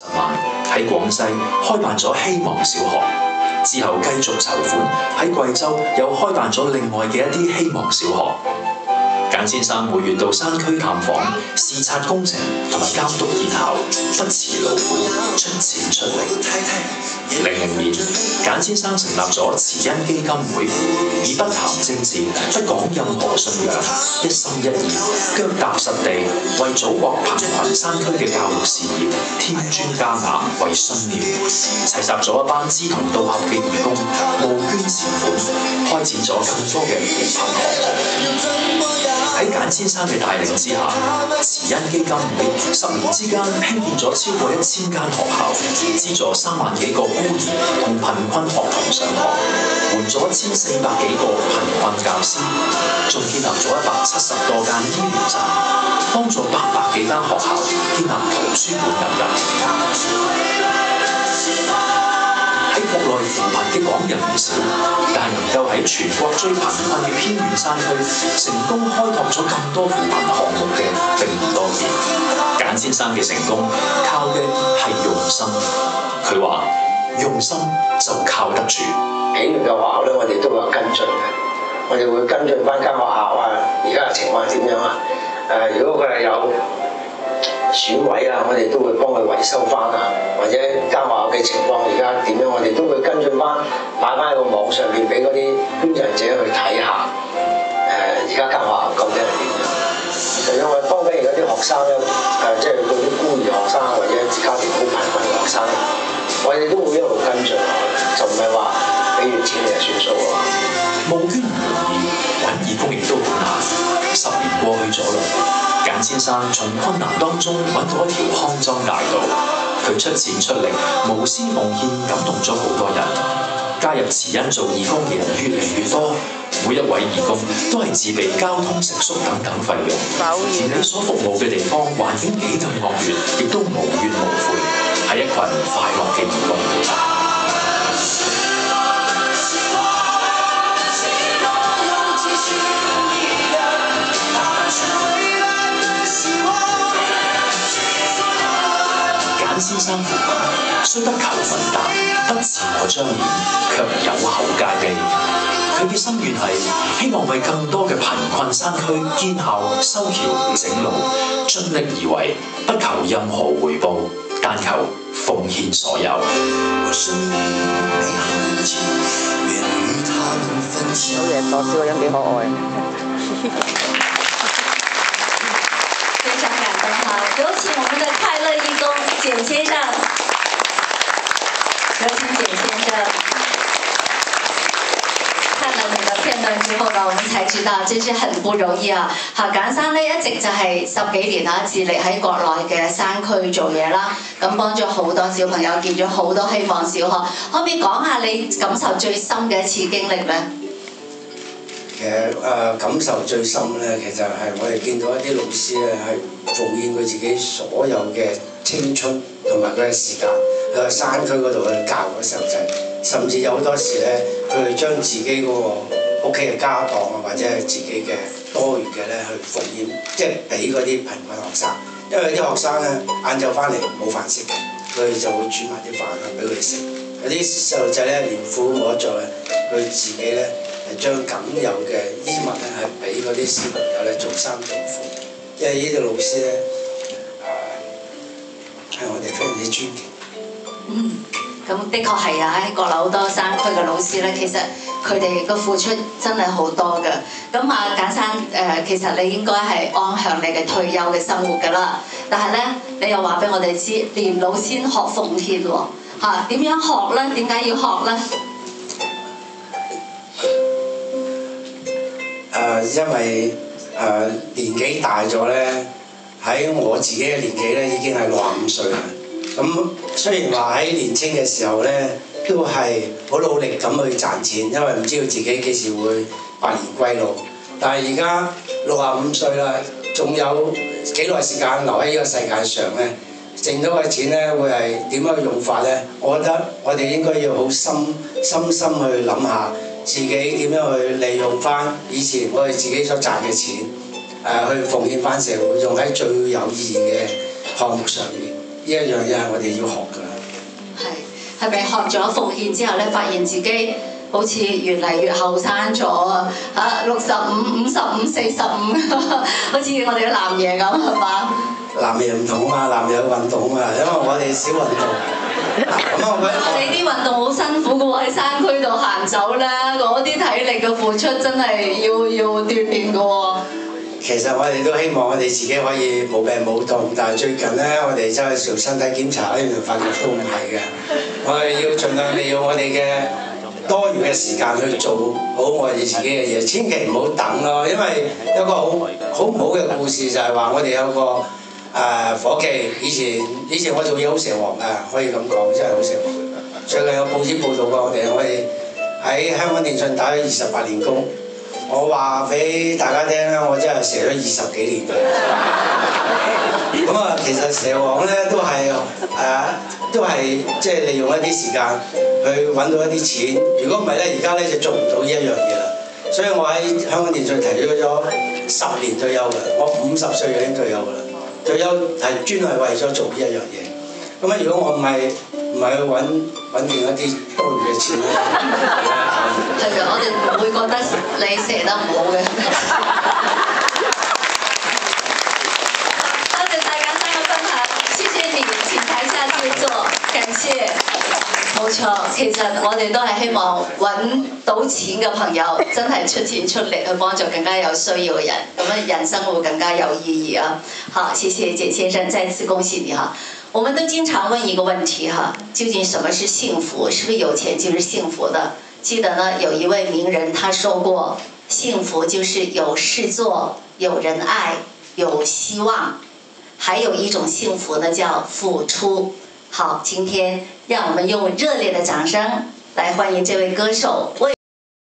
喺廣西開辦咗希望小學，之後繼續籌款喺貴州又開辦咗另外嘅一啲希望小學。簡先生每月到山區探訪、視察工程同埋監督建校，不辭勞苦，出錢出力。00年，簡先生成立咗慈恩基金會，以不談政治、不講任何信仰，一心一意、腳踏實地，為祖國貧困山區嘅教育事業添磚加瓦，為信念齊集咗一班志同道合嘅義工，募捐善款，開展咗更多嘅扶貧項目。喺簡先生嘅帶領之下，慈恩基金會10年之間興建咗超過1000間學校，資助3萬幾個孤兒同貧困學童上學，援助1400幾個貧困教師，仲建立咗170多間醫療站，幫助800幾間學校建立圖書館等等。喺國內扶貧嘅港人唔少，但係能夠喺全國最貧困嘅偏遠山區成功開拓咗咁多扶貧項目嘅並唔多見。簡先生嘅成功靠嘅係用心，佢話用心就靠得住。幾年嘅學校咧，我哋都會有跟進嘅，我哋會跟進翻間學校啊，而家嘅情況係點樣啊？如果佢係有損毀啊，我哋都會幫佢維修翻啊，或者間學校嘅情況而家點樣，我哋都會跟進翻，擺翻喺個網上邊俾嗰啲捐贈者去睇下。而家間學校究竟係點樣？就因為幫緊而家啲學生咧，即係嗰啲孤兒學生或者家庭好貧困嘅學生，我哋都會一路跟進落去，就唔係話俾完錢你就算數咯。募捐唔容易，揾義工亦都好難。10年過去咗啦。簡先生從困難當中揾到一條康莊大道，佢出錢出力，無私奉獻，感動咗好多人。加入慈恩做義工嘅人越嚟越多，每一位義工都係自備交通、食宿等等費用，而你所服務嘅地方環境幾咁惡劣，亦都無怨無悔，係一群快樂嘅義工。先生扶貧，雖不求聞達，不自我彰顯，卻有口皆碑。佢嘅心願係希望為更多嘅貧困山區建校、修橋、整路，盡力而為，不求任何回報，但求奉獻所有。好嘢，多少個人幾可愛。非常感動哈！有請我們的快樂義工簡先生，有請簡先生。看了你的片段之後呢，我們才知道真是很不容易啊！哈，簡生呢一直就係10幾年啦，致力喺國內嘅山區做嘢啦，咁幫咗好多小朋友建咗好多希望小學。可唔可以講下你感受最深嘅一次經歷呢？其實感受最深咧，其實係我哋見到一啲老師咧係奉獻佢自己所有嘅青春同埋佢嘅時間去山區嗰度去教嗰細路仔，甚至有好多時咧，佢哋將自己嗰個屋企嘅家當啊，或者係自己嘅多餘嘅咧去奉獻，即係俾嗰啲貧困學生，因為啲學生咧晏晝翻嚟冇飯食嘅，佢哋就會煮埋啲飯啊俾佢哋食。有啲細路仔咧連褲都冇得着咧，佢自己咧係將僅有嘅衣物咧係俾嗰啲小朋友咧做衫做褲，因為呢啲老師咧係我哋非常之尊敬。咁的確係啊！喺國內好多山區嘅老師咧，其實佢哋個付出真係好多㗎。咁啊，簡生其實你應該係安享你嘅退休嘅生活㗎啦。但係咧，你又話俾我哋知，年老先學奉獻喎。嚇，點樣學咧？點解要學咧？因為年紀大咗咧，喺我自己嘅年紀咧已經係65歲啦。咁雖然話喺年青嘅時候咧，都係好努力咁去賺錢，因為唔知道自己幾時會百年歸老。但係而家65歲啦，仲有幾耐時間留喺呢個世界上咧？剩到嘅錢咧，會係點樣去用法咧？我覺得我哋應該要好深去諗下自己點樣去利用翻以前我哋自己所賺嘅錢，去奉獻翻社會，用喺最有意義嘅項目上面。一樣嘢係我哋要學㗎。係咪學咗奉獻之後咧，發現自己好似越嚟越後生咗啊！65、55、45，好似我哋啲男爺咁係嘛？男爺唔同啊嘛，男爺有運動啊，因為我哋少運動。你啲運動好辛苦嘅喎，喺山區度行走啦，嗰啲體力嘅付出真係要鍛鍊嘅喎。其實我哋都希望我哋自己可以冇病冇痛，但係最近咧，我哋走去做身體檢查咧，就發覺都唔係嘅。我哋要盡量利用我哋嘅多餘嘅時間去做好我哋自己嘅嘢，千祈唔好等咯。因為有個好唔好嘅故事就係話，我哋有個夥計，以前我做嘢好蛇王㗎，可以咁講，真係好蛇王。最近有報紙報道過我哋喺香港電訊打咗28年工。我話俾大家聽啦，我真係蛇咗20幾年㗎。咁啊，其實蛇王咧都係即係利用一啲時間去揾到一啲錢。如果唔係咧，而家咧就做唔到呢一樣嘢啦。所以我喺香港電訊提咗10年退休㗎。我50歲已經退休㗎啦。退休係專係為咗做呢一樣嘢。咁啊，如果我唔係去揾定一啲多餘嘅錢咧，係嘅，我哋唔會覺得你射得唔好嘅。多謝大家三個分享，謝謝你，請台下就坐，感謝。冇錯，其實我哋都係希望揾到錢嘅朋友，真係出錢出力去幫助更加有需要嘅人，咁樣人生會更加有意義啊！好，謝謝簡先生，再次恭喜你哈！我們都經常問一個問題哈，究竟什麼是幸福？是不是有錢就是幸福的？記得呢，有一位名人他說過，幸福就是有事做、有人愛、有希望，還有一種幸福呢叫付出。好，今天讓我們用熱烈的掌聲來歡迎這位歌手。